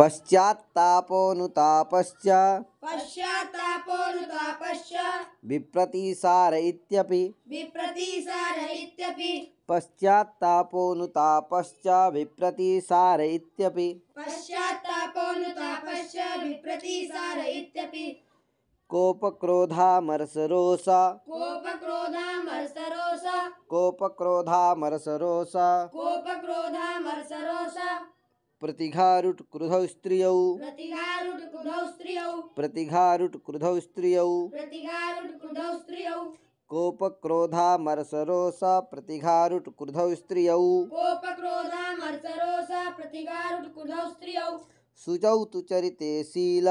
पश्चात्तापोऽनुतापश्च विप्रतिसार इत्यपि पश्चात्तापोऽनुतापश्च विप्रतिसार इत्यपि कोपक्रोधामर्षरोष प्रतिघारुट् क्रुधौ स्त्रियौ कोपक्रोधामर्षरोष प्रतिघारुट् क्रुधौ स्त्रियौ शुचौ तु चरिते शील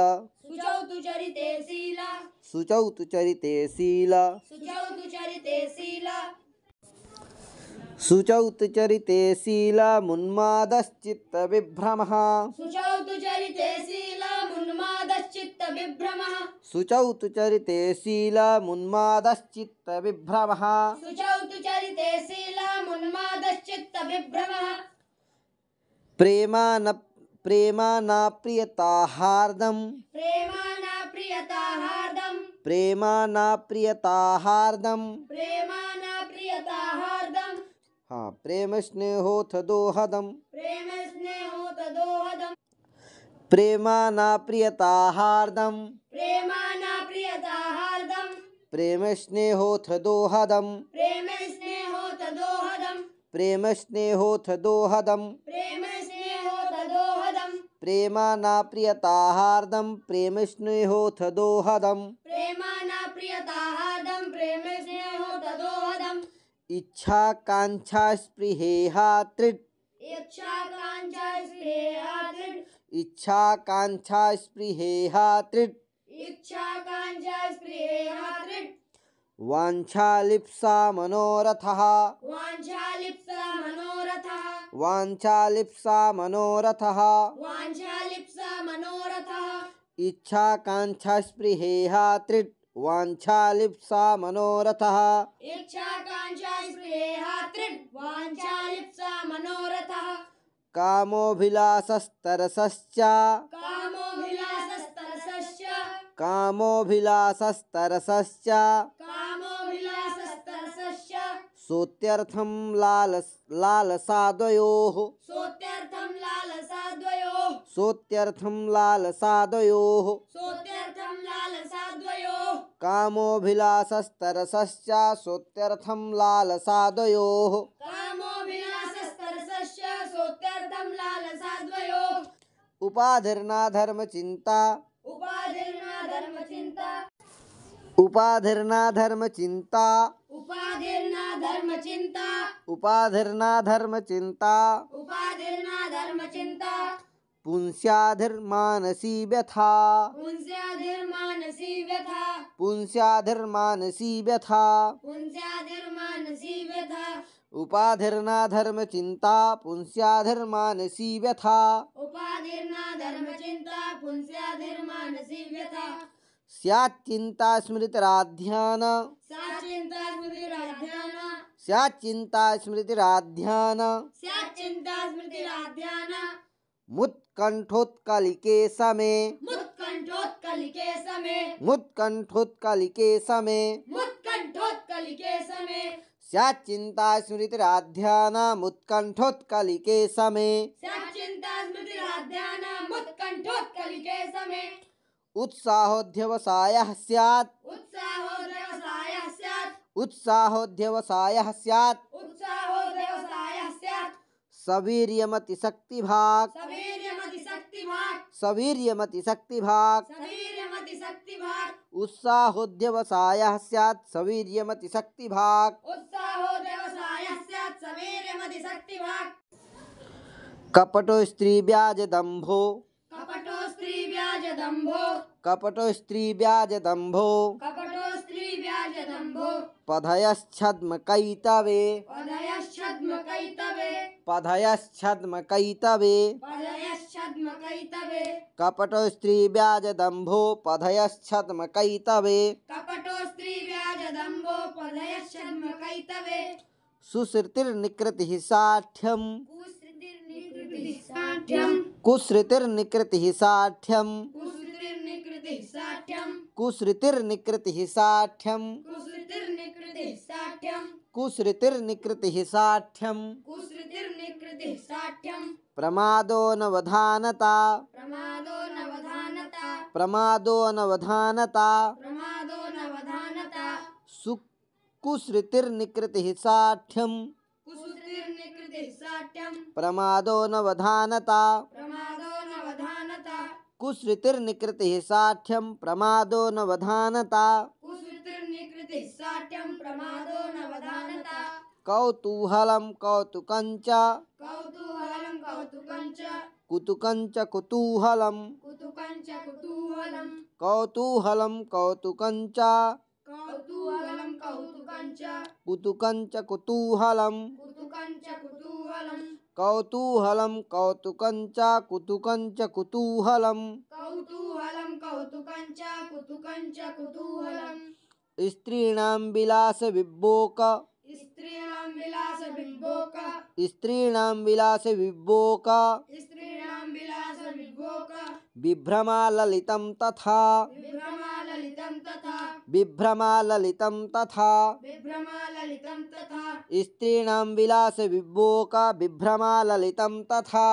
मुन्मादश्चित्तविभ्रमः प्रेमानाप्रियताहार्दम् प्रेम स्नेहोऽथ दोहदम् प्रेमानाप्रियताहार्दम् प्रेम स्नेहोऽथ दोहदम् प्रेमानाप्रियताहार्दम् प्रेम स्नेहोऽथ दोहदम् इच्छाकाङ्क्षा स्पृहेहा त्रिट् वाञ्छालिप्सा मनोरथः इच्छाकाङ्क्षा स्पृहेहा त्रिट् वाञ्छालिप्सा मनोरथः कामोभिलाषस्तरसश्च सोत्यर्थं लालसाद्वयोः कामोभिलाषस्तरसश्च सोत्यर्थं लालसाद्वयोः उपाधिर्ना धर्मचिन्ता पुंस्याधिर्मानसी व्यथा उपाधिर्ना धर्मचिन्ता पुंस्याधिर्मानसी व्यथा स्याच्चिन्ता स्मृतिराध्यान मुत्कण्ठोत्कलिके समे स्याच्चिन्ता स्मृतिराध्यान मुत्कण्ठोत्कलिके समे उत्साहोऽध्यवसायः स्यात् सवीर्यमतिशक्तिभाक् उत्साहोऽध्यवसायः स्यात् सवीर्यमतिशक्तिभाक् कपटो स्त्रीव्याजदम्भो पधयश्छद्मकैतवे कपटो स्त्रीव्याजदम्भो पधयश्छद्मकैतवे सुश्रुतिर्निकृतिः साठ्यम् कुसृतिर्निकृतिः साठ्यं कुसृतिर्निकृतिः साठ्यं कुसृतिर्निकृतिः साठ्यं कुसृतिर्निकृतिः साठ्यं कुसृतिर्निकृतिः साठ्यं कुसृतिर्निकृतिः साठ्यं प्रमादो नवधानता प्रमादो नवधानता प्रमादो नवधानता प्रमादो नवधानता कुसृतिर्निकृतिः साठ्यं कुसृतिर्निकृतिः साठ्यं प्रमादो नवधानता प्रमादो नवधानता कुसृतिर्निकृतिः साठ्यं प्रमादो नवधानता कुसृतिर्निकृतिः साठ्यं प्रमादो नवधानता कौतूहलं कौतुकञ्च कौतूहलं कौतुकञ्च कुतुकञ्च कुतूहलं कुतुकञ्च कुतूहलं कौतूहलं कौतुकञ्च कौतूहलं कौतुकञ्च कुतुकञ्च कुतूहलं कुतुकञ्च कुतूहलं कौतूहलं कौतुकञ्च कुतुकञ्च कुतूहलं कौतूहलं कौतुकञ्च कुतुकञ्च कुतूहलं स्त्रीणां विलासविभोक स्त्रीणां विलासविभोक स्त्रीणां विलासविभोक स्त्रीणां विलासविभोक बिभ्रमाललितं तथा विभ्रमाललितं तथा बिभ्रमाललितं तथा विभ्रमाललितं तथा स्त्रीणां विलासविभोक बिभ्रमाललितं तथा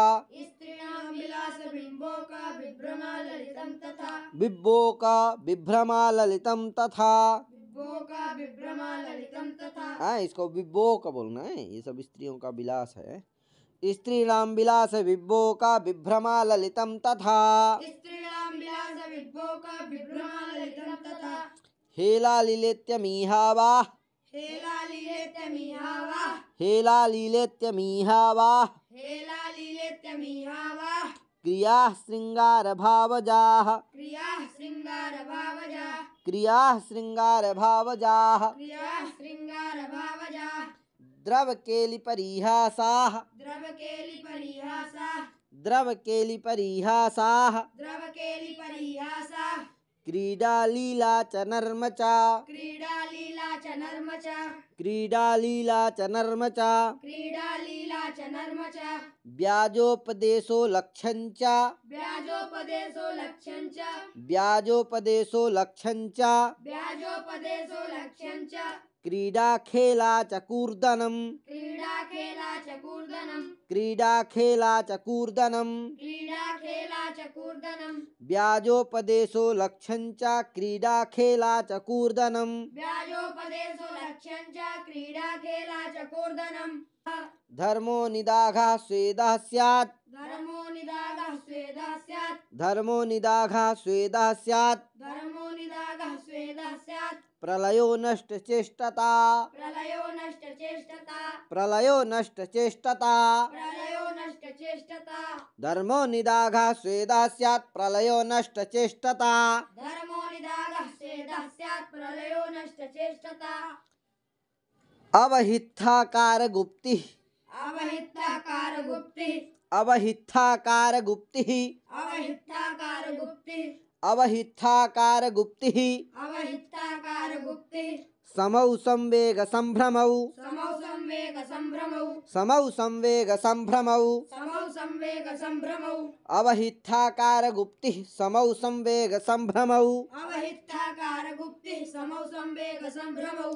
स्त्रीणां विलासविभोक विभ्रमाललितं तथा विभोक बिभ्रमाललितं तथा विभोक विभ्रमाललितं तथा। इसको विभोक बोलना है, ये सब स्त्रियों का विलास है। स्त्रीणां विलास विभोक बिभ्रमाललितं तथा स्त्रीणां विलासविभोक विभ्रमाललितं तथा हेलालिलेत्यमीहावाः हेलालिलेत्यमीहावाः हेलालिलेत्यमीहावाः हेलालिलेत्यमीहावाः क्रियाः शृङ्गारभावजाः क्रियाः शृङ्गारभावजाः क्रियाः शृङ्गारभावजाः क्रियाः शृङ्गारभावजाः द्रवकेलिपरीहासाः द्रवकेलिपरीहासाः द्रवकेलिपरीहासाः द्रवकेलिपरीहासाः क्रीडालीला च नर्म च क्रीडालीला च नर्म च क्रीडालीला च नर्म च क्रीडालीला च नर्म च व्याजोपदेशो लक्ष्यं च व्याजोपदेशो लक्ष्यं च व्याजोपदेशो लक्ष्यं च व्याजोपदेशो लक्ष्यं च क्रीडाखेला च कूर्दनं क्रीडाखेला च कूर्दनं क्रीडाखेला च कूर्दनं क्रीडाखेला च कूर्दनं व्याजोपदेशो लक्ष्यं च क्रीडाखेला च कूर्दनं व्याजोपदेशो लक्ष्यं च क्रीडाखेला च कूर्दनं धर्मो निदाघः स्वेदः स्यात् धर्मो निदागः स्वेदः स्यात् धर्मो निदाघः स्वेदः स्यात् धर्मो निदागः स्वेदः स्यात् प्रलयो नष्टचेष्टता प्रलयो नष्टचेष्टता प्रलयो नष्टचेष्टता प्रलयो नष्टचेष्टता धर्मो निदाघः स्वेदः स्यात् प्रलयो नष्टचेष्टता धर्मो निदागः स्वेदः स्यात् प्रलयो नष्टचेष्टता अवहित्थाकार गुप्तिः अवहिताकार गुप्तिः अवहित्थाकार गुप्तिः अवहिताकार गुप्तिः अवहित्थाकार गुप्तिः अवहिताकार गुप्तिः समौ संवेग संभ्रमौ समौ संवेग संभ्रमौ समौ संवेग संभ्रमौ समौ संवेग संभ्रमौ अवहित्थाकार गुप्तिः समौ संवेग संभ्रमौ अवहिताकार गुप्तिः समौ संवेग संभ्रमौ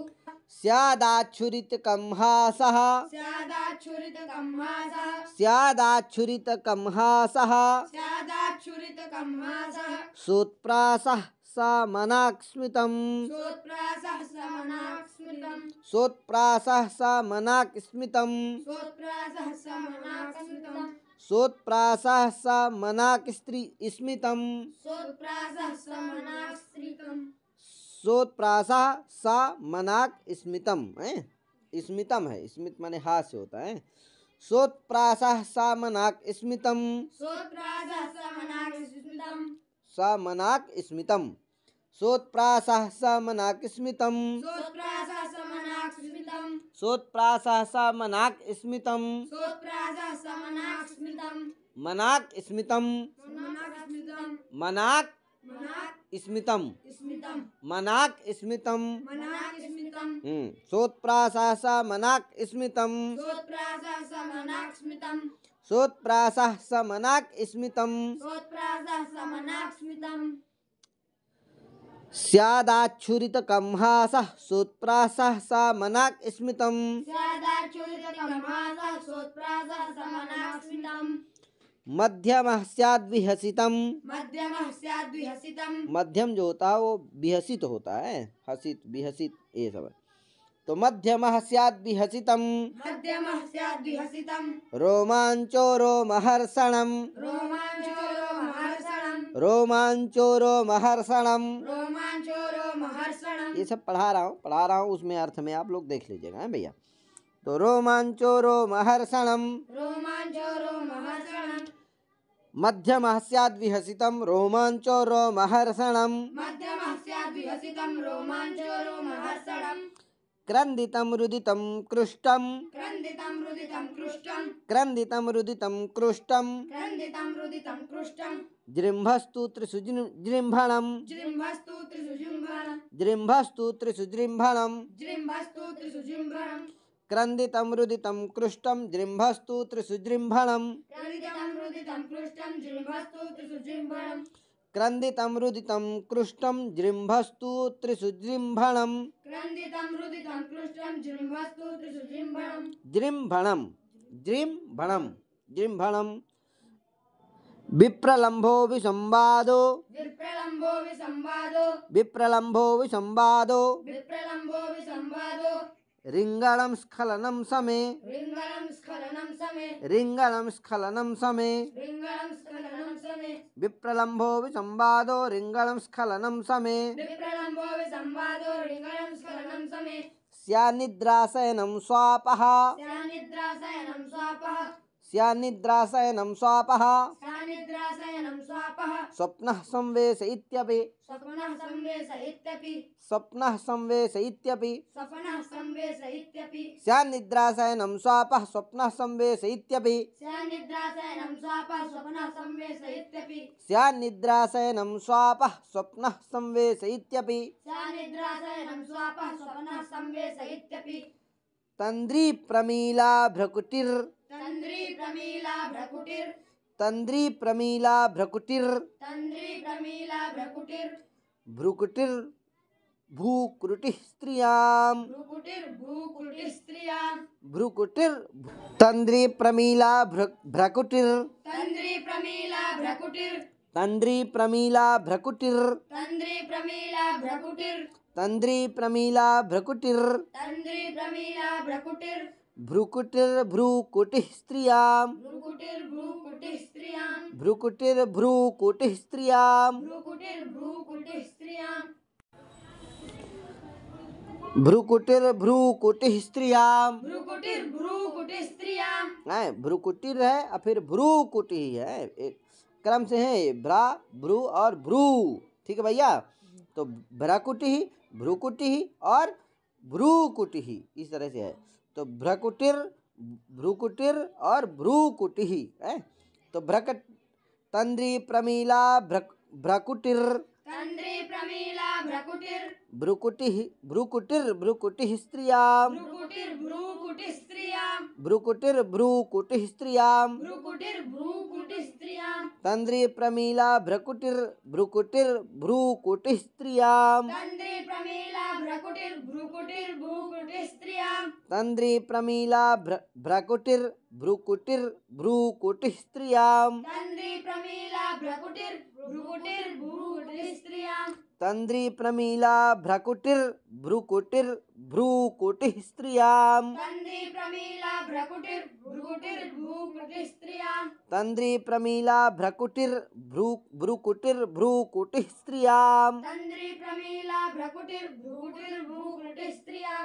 स्यादाच्छुरितकंहासः स्यादाच्छुरितकंहासः स्यादाच्छुरितकंहासः स्यादाच्छुरितकंहासः सोत्प्रासः समनाक् स्मितम् सोत्प्रासः समनाक् स्मृतम् सोत्प्रासः समनाक् स्मितम् सोत्प्रासः समनाक् स्मृतम् सोत्प्रासः समनाक् स्मितम् सोत्प्रासः समनाक् स्मृतम् सोत्प्रासः समनाक् स्मितम् स्मितम है, स्मित माने हास्य होता है। सोत्प्रासः समनाक् स्मितम् सोत्प्रासः समनाक् स्मृतम् समनाक् स्मितम् सोत्प्रासः समनाक् स्मितम् सोत्प्रासः समनाक् स्मृतम् सोत्प्रासः समनाक् स्मितम् सोत्प्रासः समनाक् स्मृतम् मनाक् स्मितम् मनाक् स्मृतम् मनाक् मनाक् स्मितम् स्मृतम् मनाक् स्मितम् मनाक् स्मृतम् सोत्प्रासः समनाक् स्मितम् सोत्प्रासः समनाक् स्मृतम् सोत्प्रासः समनाक् स्मितम् सोत्प्रासः समनाक् स्मितम् स्यादाच्छुरितकंहासः सोत्प्रासः समनाक् स्मितम् स्यादाच्छुरितकंहासः सोत्प्रासः समनाक् स्मितम् मध्यमः स्याद्विहसितम् मध्यमः स्याद्विहसितम् मध्यम जो होता है वो विहसित होता है, हसित विहसित ये सब है। तो मध्यमः स्याद्विहसितम् मध्यमः स्याद्विहसितम् रोमाञ्चो रोमहर्षणम् रोमाञ्चो रोमहर्षणम् रोमाञ्चो रोमहर्षणम् रोमाञ्चो रोमहर्षणम् ये सब पढ़ा रहा हूँ उसमें अर्थ में आप लोग देख लीजिएगा हैं भैया। तो रोमाञ्चो रोमहर्षणम् रोमाञ्चो रोमहर्षणम् मध्यमः स्याद्विहसितम् रोमाञ्चो रोमहर्षणम् मध्यमः स्याद्विहसितम् रोमाञ्चो रोमहर्षणम् क्रन्दितं रुदितं कृष्टम् क्रन्दितं रुदितं कृष्टम् क्रन्दितं रुदितं कृष्टम् क्रन्दितं रुदितं कृष्टम् जृम्भस्तु त्रिसुजृम्भणम् जृम्भस्तु त्रिसुजृम्भणम् जृम्भस्तु त्रिसुजृम्भणम् जृम्भस्तु त्रिसुजृम्भणम् क्रन्दितं रुदितं कृष्टं जृम्भस्तु त्रिसुजृम्भणम् क्रन्दितं रुदितं कृष्टम् जृम्भस्तु त्रिसुजृम्भणम् क्रन्दितं रुदितं कृष्टं जृम्भस्तु त्रिसुजृम्भणम् क्रन्दितं रुदितं कृष्टम् जृम्भस्तु त्रिसुजृम्भणम् जृम्भणम् जृम्भणम् जृम्भणम् विप्रलम्भो विसंवादो विप्रलम्भो विसंवादो विप्रलम्भो विसंवादो विप्रलम्भो विसंवादो रिङ्गणं स्खलनं समे रिङ्गणं स्खलनं समे रिङ्गणं स्खलनं समे रिङ्गणं स्खलनं समे विप्रलम्भो विसंवादो रिङ्गणं स्खलनं समे विप्रलम्भो विसंवादो रिङ्गणं स्खलनं समे स्यान्निद्राशयनं स्वापः स्यान्निद्राशयनं स्वापः स्यान्निद्राशयनं स्वापः स्यान्निद्राशयनं स्वापः स्वप्नः संवेशयित्यपि स्वप्नः संवेशयित्यपि स्वप्नः संवेशयित्यपि स्वप्नः संवेशयित्यपि स्यान्निद्राशयनं स्वापः स्वप्नः संवेशयित्यपि स्यान्निद्राशयनं स्वापः स्वप्नः संवेशयित्यपि स्यान्निद्राशयनं स्वापः स्वप्नः संवेशयित्यपि स्यान्निद्राशयनं स्वापः स्वप्नः संवेशयित्यपि तन्द्री प्रमीला भ्रकुटिर् तन्द्री प्रमीला भ्रकुटिर् तन्द्री प्रमीला भ्रकुटिर् तन्द्री प्रमीला भ्रकुटिर् भ्रुकुटिर् भूकुटिः स्त्रियां भ्रुकुटिर्भूकुटिः स्त्रियां भ्रुकुटिर् तन्द्री प्रमीला भ्रकुटिर् तन्द्री प्रमीला भ्रकुटिर् तन्द्री प्रमीला भ्रकुटिर् तन्द्री प्रमीला भ्रकुटिर् तन्द्री प्रमीला भ्रकुटिर् तन्द्री प्रमीला भ्रकुटिर् भ्रुकुटिर्भ्रूकुटिः स्त्रियां भ्रुकुटिर्भूकुटिः स्त्रियां भ्रुकुटिर्भ्रूकुटिः स्त्रियां भ्रुकुटिर्भूकुटिः स्त्रियां भ्रुकुटिर्भ्रूकुटिः स्त्रियां भ्रुकुटिर्भ्रूकुटिः स्त्रियां भ्रुकुटिर है और फिर भ्रूकुटि है, एक क्रम से है भ्रा भ्रू और भ्रू। ठीक है भैया। तो भ्राकुटि भ्रूकुटि और भ्रूकुटि इस तरह से है। तो भ्रकुटिर भ्रूकुटिर और भ्रूकुटि है। तो भ्रकट तन्द्री प्रमीला भ्रकुटिर तन्द्री प्रमीला भ्रकुटिर् भ्रुकुटिः भ्रुकुटिर्भ्रुकुटिः स्त्रियां भ्रुकुटिर्भ्रूकुटिः स्त्रियां भ्रुकुटिर्भ्रूकुटिः स्त्रियां भ्रुकुटिर्भ्रूकुटिः स्त्रियां तन्द्री प्रमीला भ्रकुटिर्भ्रुकुटिर्भ्रूकुटिः स्त्रियां तन्द्री प्रमीला भ्रकुटिर्भ्रुकुटिर्भ्रूकुटिः स्त्रियां तन्द्री प्रमीला भ्रकुटिर्भ्रुकुटिर्भ्रूकुटिः स्त्रियां तन्द्री प्रमीला भ्रकुटिर्भ्रुकुटिर्भ्रूकुटिः स्त्रियां तन्द्री प्रमीला भ्रकुटिर्भ्रुकुटिर्भ्रूकुटिः स्त्रियां तन्द्री प्रमीला भ्रकुटिर्भ्रुकुटिर्भ्रूकुटिः स्त्रियां तन्द्री प्रमीला भ्रकुटिर्भ्रुकुटिर्भ्रूकुटिः स्त्रियां तन्द्री प्रमीला भ्रकुटिर्भ्रुकुटिर्भ्रूकुटिः स्त्रियां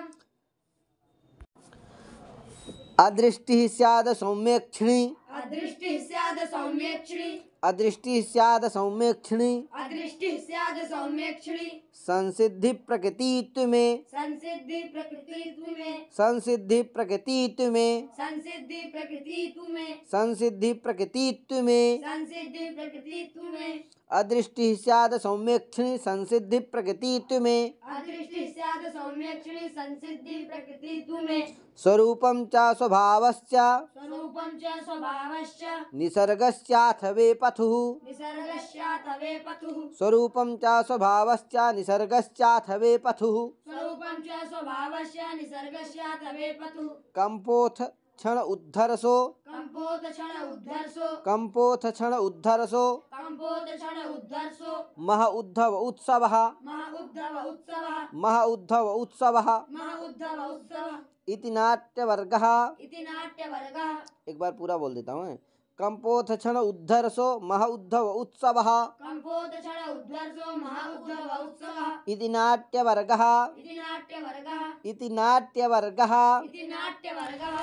अदृष्टिः स्याद सौम्यक्षिणी अदृष्टिः स्याद सौम्यक्षिणी अदृष्टिः स्याद सौम्यक्षिणी अदृष्टिः स्याद सौम्यक्षिणी संसिद्धि प्रकृतित्व में संसिद्धि प्रकृतित्व में संसिद्धि प्रकृतित्व में संसिद्धि प्रकृतित्व में संसिद्धि प्रकृतित्व में संसिद्धि प्रकृतित्व में अदृष्टि स्यात् सौम्यक्षिणी संसिद्धि प्रकृतित्व में अदृष्टि स्यात् सौम्यक्षिणी संसिद्धि प्रकृतित्व में स्वरूपं च स्वभावश्च स्वरूपं च स्वभावश्च निसर्गस्याथ वे पथुः निसर्गस्याथ वे पथुः स्वरूपं च स्वभावश्च निसर्गस्याथ वे पथुः स्वरूपं च स्वभावस्य निसर्गस्याथ वे पथुः कंपोथ क्षण उद्धरसो कंपोत क्षण उद्धर्षो कंपोथ क्षण उद्धरसो कंपोत क्षण उद्धर्षो मह उद्धव उत्सवः मह उद्धव उत्सवः मह उद्धव उत्सवः मह उद्धव उत्सवः इति नाट्यवर्गः। इति नाट्यवर्गः। एक बार पूरा बोल देता हूँ। कंपोथ क्षण उद्धरसो मह उद्धव उत्सवः कंपोत क्षण उद्धर्षो मह उद्धव उत्सवः इति नाट्यवर्गः। इति नाट्यवर्गः। इति नाट्यवर्गः। इति नाट्यवर्गः।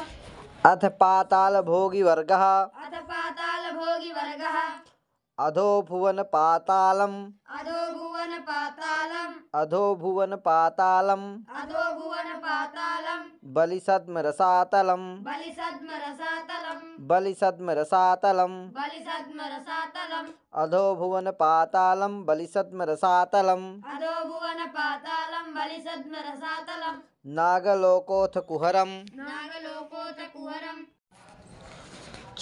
अथ पाताल भोगी वर्गः अथ पाताल भोगी वर्गः अधो भुवन पातालम् अधो भुवन पातालम् अधो भुवन पातालम् अधो भुवन पातालम् बलिसद्मरसातलम् बलिसद्मरसातलम् बलिसद्मरसातलम् बलिसद्मरसातलम् अधो भुवन पातालम् बलिसद्मरसातलम् अधो भुवन पातालम् बलिसद्मरसातलम् नागलोकोऽथ कुहरम् नागलोकोऽथ कुहरम्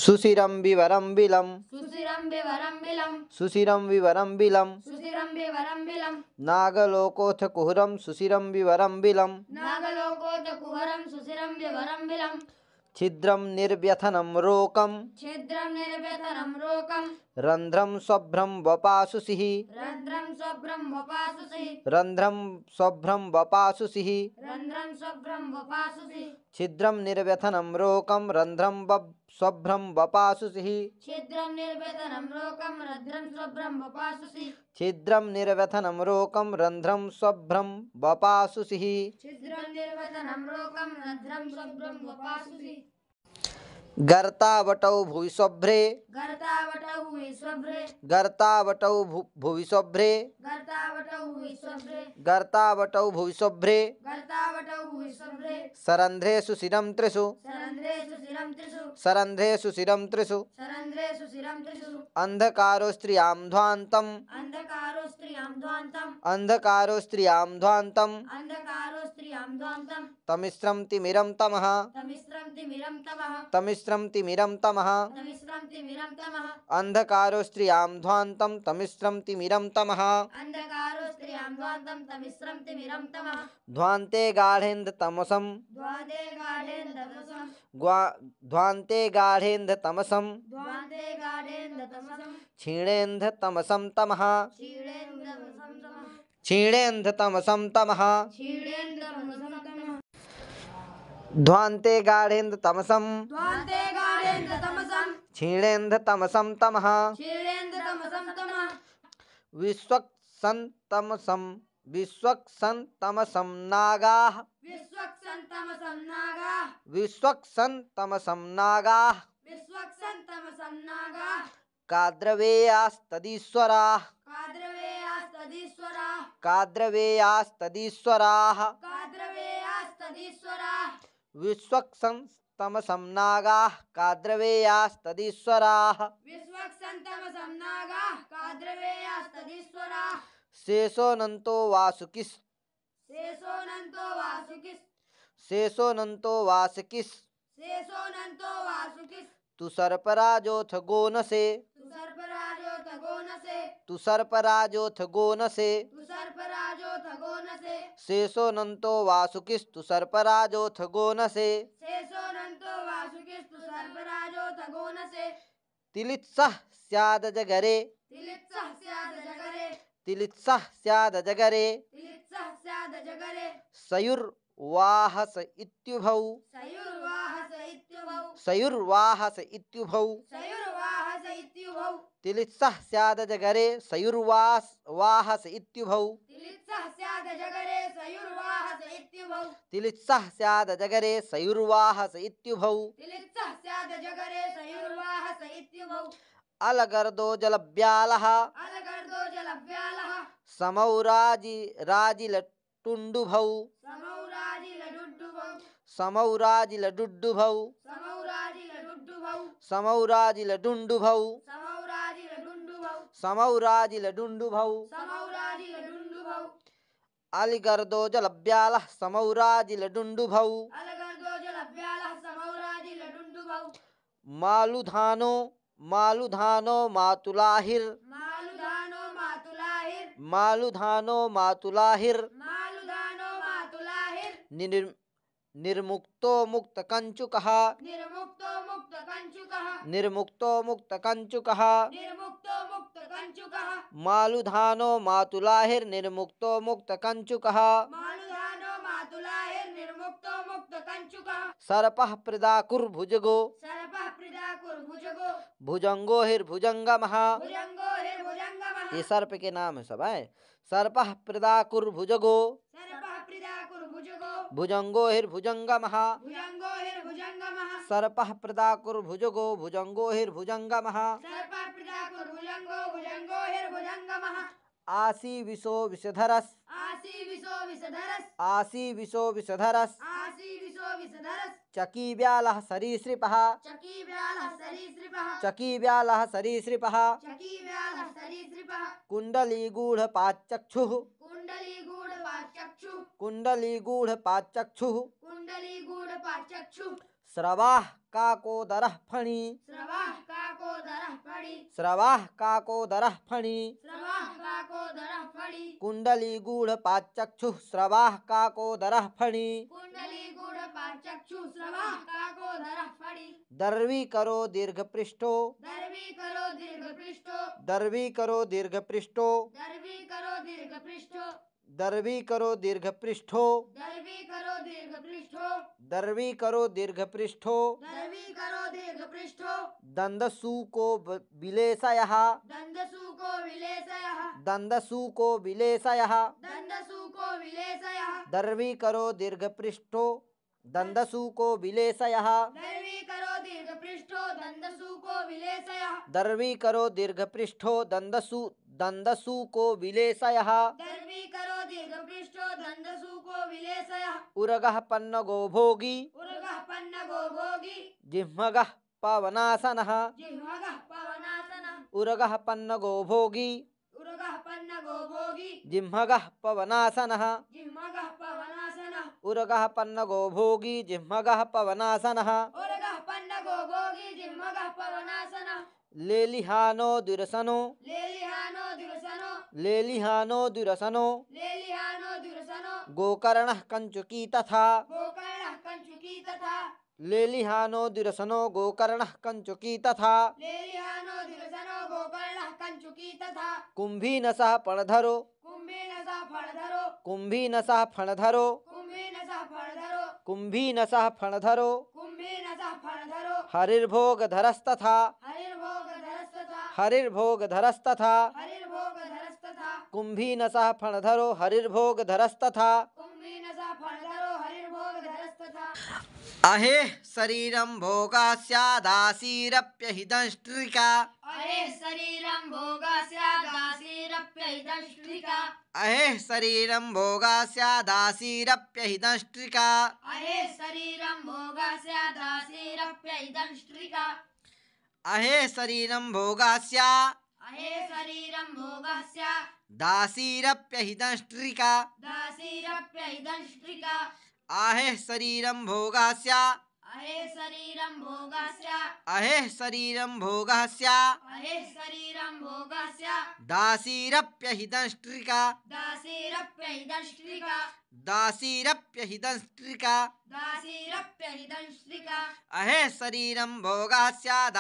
सुशिरं विवरं बिलम् सुशिरं विवरं बिलम् सुशिरं विवरं बिलम् सुशिरं विवरं बिलम् नागलोकोऽथ कुहरं सुशिरं विवरं बिलम् नागलोकोऽथ कुहरं सुशिरं विवरं बिलम् छिद्रं निर्व्यथनं रोकम् छिद्रं निर्व्यथनं रोकम् रन्ध्रं स्वभ्रं वपासुसिः रन्ध्रं स्वभ्रं वपासुसिः रन्ध्रं स्वभ्रं वपासुसिः रन्ध्रं स्वभ्रं वपासुसिः छिद्रं निर्व्यथनं रोकं रन्ध्रं स्वभ्रं वपासुसिः छिद्रं निर्व्यथनं रोकं रन्ध्रं स्वभ्रं वपासुसिः छिद्रं निर्व्यथनं रोकं रन्ध्रं स्वभ्रं वपासुसिः छिद्रं निर्व्यथनं रोकं रन्ध्रं स्वभ्रं वपासुसिः गर्तावटौ भुवि स्वभ्रे गर्तावटौ भुवि स्वभ्रे गर्तावटौ भुवि स्वभ्रे गर्तावटौ भुवि स्वभ्रे गर्तावटौ भुवि स्वभ्रे गर्तावटौ भुवि स्वभ्रे सरन्ध्रेषु शिरं त्रिषु सरन्ध्रेषु शिरं त्रिषु सरन्ध्रेषु शिरं त्रिषु सरन्ध्रेषु शिरं त्रिषु अंधकारो स्त्रियां ध्वान्तम् अंधकारो स्त्रियां ध्वान्तम् अंधकारो स्त्रियां ध्वान्तम् अंधकारो स्त्रियां ध्वान्तम् तमिस्रं तिमिरं तमः तमिस्रं तिमिरं तमः तमिस्रं तिमिरं तमः तमिस्रं तिमिरं तमः अंधकारो स्त्रियां ध्वान्तं तमिस्रं तिमिरं तमः अंधकारो स्त्रियां ध्वान्तं तमिस्रं तिमिरं तमः ध्वान्ते गाढेन्द्र तमसं द्वादे गाढेन तमसं ध्वान्ते गाढेन्द्र तमसं द्वादे गाढेन तमसं क्षीणेन्द्र तमसं तमः क्षीणेन तमसं तमः क्षीणेन्द्र तमसं तमः क्षीणेन तमसं तमः ध्वान्ते गाढेन्द्र तमसं द्वादे गाढेन तमसं क्षीणेन्द्र तमसं तमः क्षीणेन तमसं तमः विश्वक्सन्तमसं विश्वक्सन्तमसं नागाः विश्वक्सन्तमसं नागाः विश्वक्सन्तमसं नागाः विश्वक्सन्तमसं नागाः काद्रवेयास्तदीश्वराः काद्रवेयास्तदीश्वराः काद्रवेयास्तदीश्वराः काद्रवेयास्तदीश्वराः विश्वक्सन्तमसं नागाः काद्रवेयास्तदीश्वराः विश्वक्सन्तमसं नागाः काद्रवेयास्तदीश्वराः शेषोऽनन्तो वासुकिस् शेषोऽनन्तो वासुकिस् शेषोऽनन्तो वासुकिस् शेषोऽनन्तो वासुकिस् तुसर्पराजोऽथ गोनसे तुसर्पराजोऽथ गोनसे तुसर्पराजोऽथ गोनसे तुसर्पराजोऽथ गोनसे शेषोऽनन्तो वासुकिस् तुसर्पराजोऽथ गोनसे शेषोऽनन्तो वासुकिस् तुसर्पराजोऽथ गोनसे तिलित्सः स्यादजगरे तिलित्सः स्यादजगरे तिलित्सः स्यादजगरे तिलित्सः स्यादजगरे सयुर्वाहस इत्युभौ सयुर्वाहस इत्युभौ सयुर्वाहस इत्युभौ सयुर्वाहस इत्युभौ तिलित्सः स्यादजगरे सयुर्वाहस इत्युभौ तिलित्सः स्यादजगरे सयुर्वाहस इत्युभौ तिलित्सः स्यादजगरे सयुर्वाहस इत्युभौ तिलित्सः स्यादजगरे सयुर्वाहस इत्युभौ अलगर्दो जलव्यालः अलगर्दो जलव्यालः समौराजिलटुण्डुभौ समौराजिलडुड्डुभौ समौराजिलडुण्डुभौ समौराजिलडुण्डुभौ अलगर्दो जलव्यालः समौराजिलडुण्डुभौ मालुधानो मालुधानो मातुलाहिर निर्मुक्तो मुक्तकंचुकः मालुधानो मातुलाहिर निर्मुक्तो मुक्तकंचुकः सर्पः प्रदाकुर्भुजगो भुजंगो हिर्भुजंगमः। ये सर्प के नाम है सब है। सर्पः प्रदाकुर्भुजगो भुजंगो हिर्भुजंगमः सर्पः प्रदाकुर्भुजगो भुजंगो हिर्भुजंगमः। आसी विशो विषधरस् चकीव्यालः सरीसृपः कुण्डलीगूढपाच्चक्षुः स्रवाः काकोदरः फणी कुण्डलीगूढपाच्चक्षुः स्रवाः काकोदरः फणी दर्वीकरो दीर्घपृष्ठो दन्दसूको विलेशयः दर्वीकरो दीर्घपृष्ठो दन्दसूको विलेशयः उरगः पन्नगो भोगी जिह्मगः पवनासनः उरगः पन्नगो भोगी जिह्मगः पवनासनः उरगः पन्नगो भोगी जिह्मगः पवनासनः लेलिहानो दुरसनो गोकर्णः कंचुकी तथा लेलिहानो दुरसनो गोकर्णः कंचुकी तथा कुंभीनसः फणधरो हरिर्भोगधरस्तथा कुंभीनसः फणधरो हरिर्भोगधरस्तथा अहे शरीरं भोगास्यादासीरप्यहिदंष्ट्रिका अहे शरीरं भोगास्यादासीरप्यहिदंष्ट्रिका अहे शरीरं भोगास्या दासीरप्यहिदंष्ट्रिका आहे शरीरं भोगास्या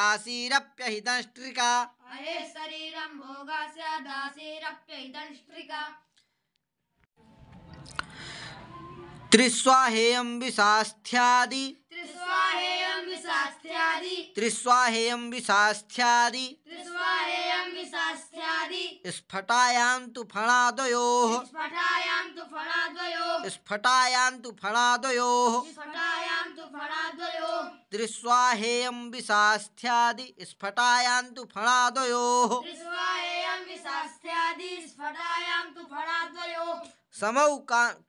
दासीरप्यहिदंष्ट्रिका अहे शरीरं भोगास्या दासीरप्यहिदंष्ट्रिका त्रिस्वाहेयं विशास्थ्यादि स्फटायां तु फणादयोः त्रिस्वाहेयं विशास्थ्यादि स्फटायां तु फणादयोः स्फटायां विशास्त्यादि स्फटायां तु फटाद्वयोः समौ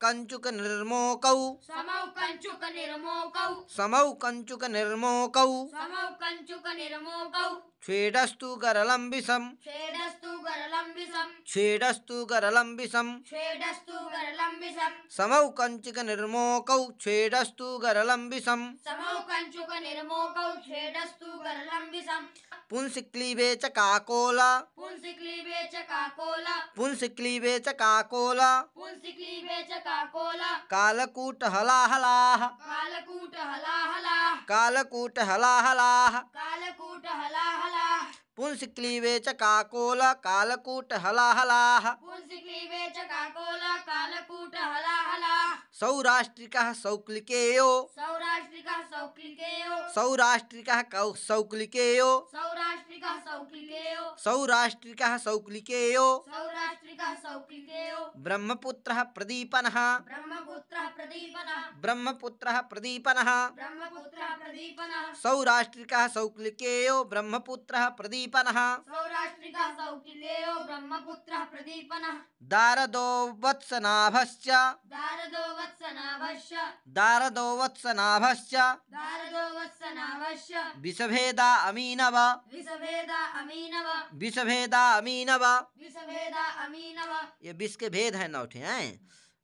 कंचुक निर्मोकौ समौ कंचुक निर्मोकौ समौ कंचुक निर्मोकौ समौ कंचुक निर्मोकौ छेडस्तु गरलं विषम छेडस्तु गरलं विषम छेडस्तु गरलं विषम छेडस्तु गरलं विषम समौ कंचुक निर्मोकौ छेडस्तु गरलं विषम समौ कंचुक निर्मोकौ छेडस्तु गरलं विषम पुंसक्लीबे च काकोला पुंसिक्लीबे च काकोला पुंसक्लीबे च काकोला पुंसिक्लीबे च काकोला कालकूट हलाहलाः कालकूट हलाहलाः कालकूट हलाहलाः कालकूट हलाहलाः पुंसक्लीबे च काकोला कालकूट हलाहलाः पुंसिक्लीबे च काकोला कालकूट हलाहलाः सौराष्ट्रिकः सौक्लिकेयो सौराष्ट्रिकः सौक्लिकेयो सौराष्ट्रिकः सौक्लिकेयो सौराष्ट्रिकः सौक्लिकेयो सौराष्ट्रिकः सौक्लिकेयो सौराष्ट्रिकः सौक्लिकेयो ब्रह्मपुत्रः प्रदीपनः ब्रह्मपुत्रः प्रदीपनः ब्रह्मपुत्रः प्रदीपनः ब्रह्मपुत्रः प्रदीपनः सौराष्ट्रिकः सौक्लिकेयो ब्रह्मपुत्रः प्रदीपनः सौराष्ट्रिकः सौक्लिकेयो ब्रह्मपुत्रः प्रदीपनः दारदो वत्सनाभश्च दारदो वत्सनाभश्च दारदो वत्सनाभश्च दारदो वत्सनाभश्च विषभेदा अमीनव विषभेदा अमीनव विषभेदा अमीनव विषभेदा अमीनव ये विष के भेद है नौठे हैं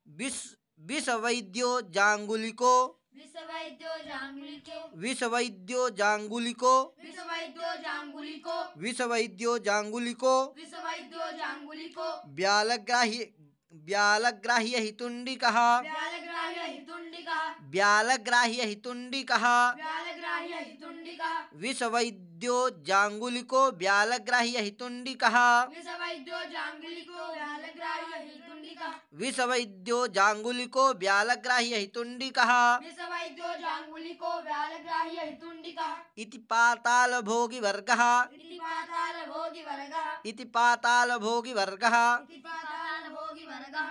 विष वैद्यो जांगुलिको विषवैद्यो जांगुलिको विष वैद्यो जांगुलिको विषवैद्यो जांगुलिको विषवैद्यो जांगुलिको विषवैद्यो जांगुलिको व्यालग्राह्य हितुण्डिकः व्यालग्राह्य हितुण्डिकः व्यालग्राह्य हितुण्डिकः व्यालग्राह्य हितुण्डिकः विषवैद्यो जांगुलिको व्यालग्राह्य हितुण्डिकः विषवैद्यो जांगुलिको व्यालग्राह्य हितुण्डिकः विषवैद्यो जांगुलिको व्यालग्राह्य हितुण्डिकः विषवैद्यो जांगुलिको व्यालग्राह्य हितुण्डिकः इति पातालभोगिवर्गः इति पातालभोगिवर्गः इति पातालभोगिवर्गः इति पातालभोगिवर्गः